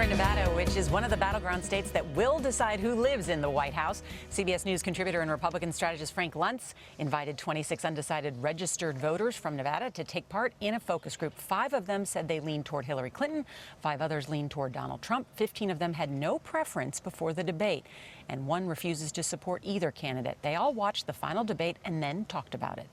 in Nevada, which is one of the battleground states that will decide who lives in the White House. CBS News contributor and Republican strategist Frank Luntz invited 26 undecided registered voters from Nevada to take part in a focus group. 5 of them said they leaned toward Hillary Clinton. 5 others leaned toward Donald Trump. 15 of them had no preference before the debate, and 1 refuses to support either candidate. They all watched the final debate and then talked about it.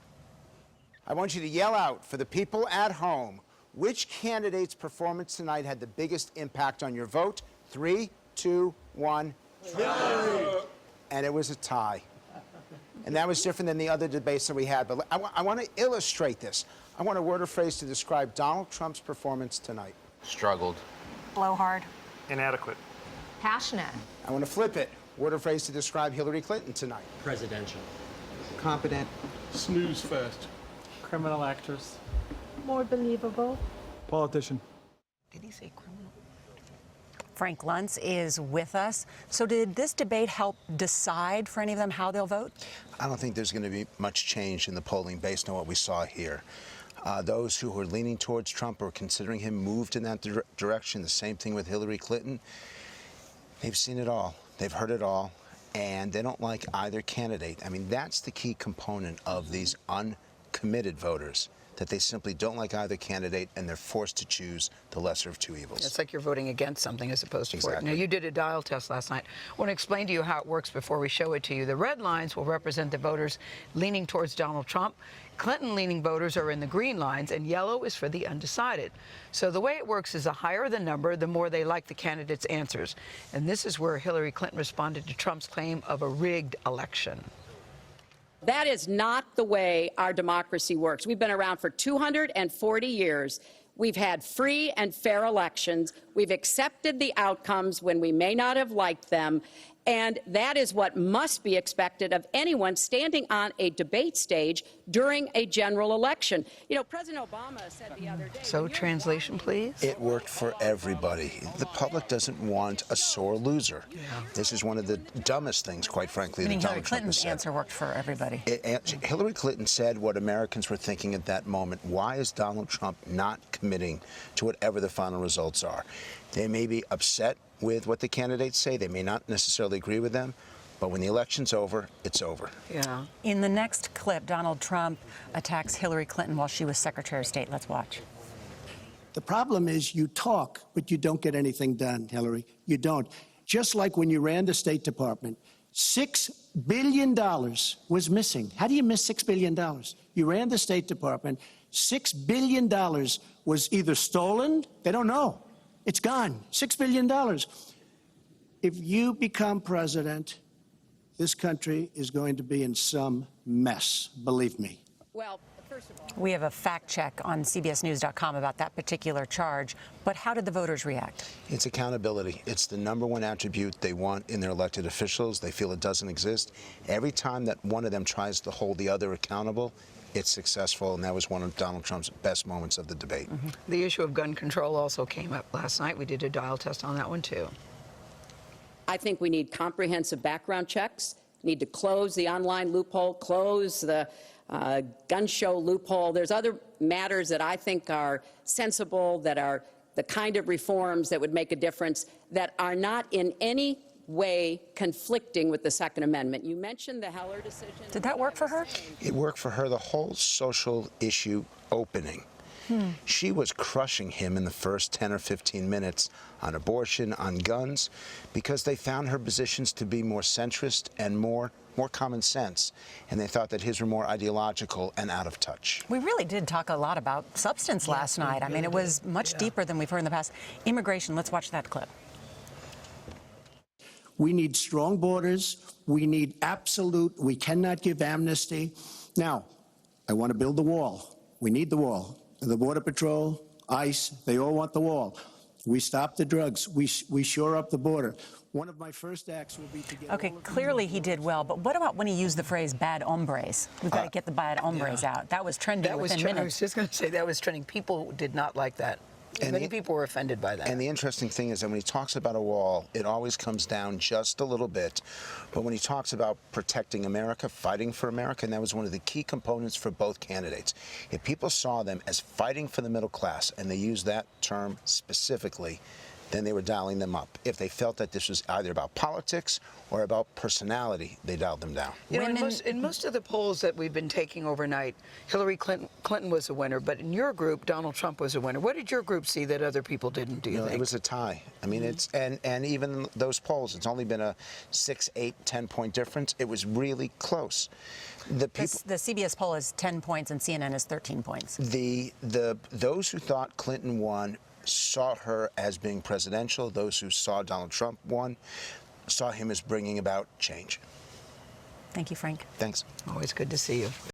I want you to yell out for the people at home, which candidate's performance tonight had the biggest impact on your vote? 3, 2, 1. Hillary. And it was a tie. And that was different than the other debates that we had. But I want to illustrate this. I want a word or phrase to describe Donald Trump's performance tonight. Struggled. Blowhard. Inadequate. Passionate. I want to flip it. Word or phrase to describe Hillary Clinton tonight. Presidential. Competent. Snooze fest. Criminal actress. More believable. Politician. Did he say criminal? Frank Luntz is with us. So did this debate help decide for any of them how they'll vote? I don't think there's going to be much change in the polling based on what we saw here. Those who are leaning towards Trump or considering him moved in that direction. The same thing with Hillary Clinton. They've seen it all. They've heard it all. And they don't like either candidate. I mean, that's the key component of these uncommitted voters, that they simply don't like either candidate and they're forced to choose the lesser of two evils. It's like you're voting against something as opposed to for it. Exactly. Now, you did a dial test last night. I want to explain to you how it works before we show it to you. The red lines will represent the voters leaning towards Donald Trump. Clinton-leaning voters are in the green lines, and yellow is for the undecided. So the way it works is the higher the number, the more they like the candidate's answers. And this is where Hillary Clinton responded to Trump's claim of a rigged election. That is not the way our democracy works. We've been around for 240 years. We've had free and fair elections. We've accepted the outcomes when we may not have liked them. And that is what must be expected of anyone standing on a debate stage during a general election. You know, President Obama said the other day... So, translation, please? It worked for everybody. The public doesn't want a sore loser. Yeah. This is one of the dumbest things, quite frankly, Meaning that Hillary Donald Trump has Clinton's said. answer worked for everybody. Hillary Clinton said what Americans were thinking at that moment. Why is Donald Trump not committing to whatever the final results are? They may be upset with what the candidates say. They may not necessarily agree with them. But when the election's over, it's over. Yeah. In the next clip, Donald Trump attacks Hillary Clinton while she was Secretary of State. Let's watch. The problem is you talk, but you don't get anything done, Hillary. You don't. Just like when you ran the State Department, $6 billion was missing. How do you miss $6 billion? You ran the State Department. $6 billion was either stolen, they don't know. It's gone. $6 billion. If you become president, this country is going to be in some mess, believe me. Well, first of all... We have a fact check on CBSNews.com about that particular charge. But how did the voters react? It's accountability. It's the #1 attribute they want in their elected officials. They feel it doesn't exist. Every time that one of them tries to hold the other accountable, it's successful, and that was one of Donald Trump's best moments of the debate. Mm-hmm. The issue of gun control also came up last night. We did a dial test on that one, too. I think we need comprehensive background checks, need to close the online loophole, close the gun show loophole. There's other matters that I think are sensible, that are the kind of reforms that would make a difference, that are not in any way conflicting with the Second Amendment. You mentioned the Heller decision. Did that work for her? It worked for her, the whole social issue opening. She was crushing him in the first 10 or 15 minutes on abortion, on guns, because they found her positions to be more centrist and more common sense, and they thought that his were more ideological and out of touch. We really did talk a lot about substance last night. I mean, it was much deeper than we've heard in the past. Immigration, let's watch that clip. We need strong borders. We need we cannot give amnesty. Now, I want to build the wall. We need the wall. The Border Patrol, ICE, they all want the wall. We stop the drugs. We shore up the border. One of my first acts will be to get... Okay, clearly he did well, but what about when he used the phrase bad hombres? We've got to get the bad hombres out. That was trending within minutes. I was just going to say that was trending. People did not like that. Many people were offended by that. And the interesting thing is that when he talks about a wall, it always comes down just a little bit. But when he talks about protecting America, fighting for America, and that was one of the key components for both candidates. If people saw them as fighting for the middle class, and they used that term specifically, then they were dialing them up. If they felt that this was either about politics or about personality, they dialed them down. You know, in most of the polls that we've been taking overnight, Hillary Clinton was a winner, but in your group, Donald Trump was a winner. What did your group see that other people didn't, do you think? It was a tie. I mean, it's and even those polls, it's only been a 6, 8, 10-point difference. It was really close. The CBS poll is 10 points and CNN is 13 points. Those who thought Clinton won saw her as being presidential. Those who saw Donald Trump won saw him as bringing about change. Thank you, Frank. Thanks. Always good to see you.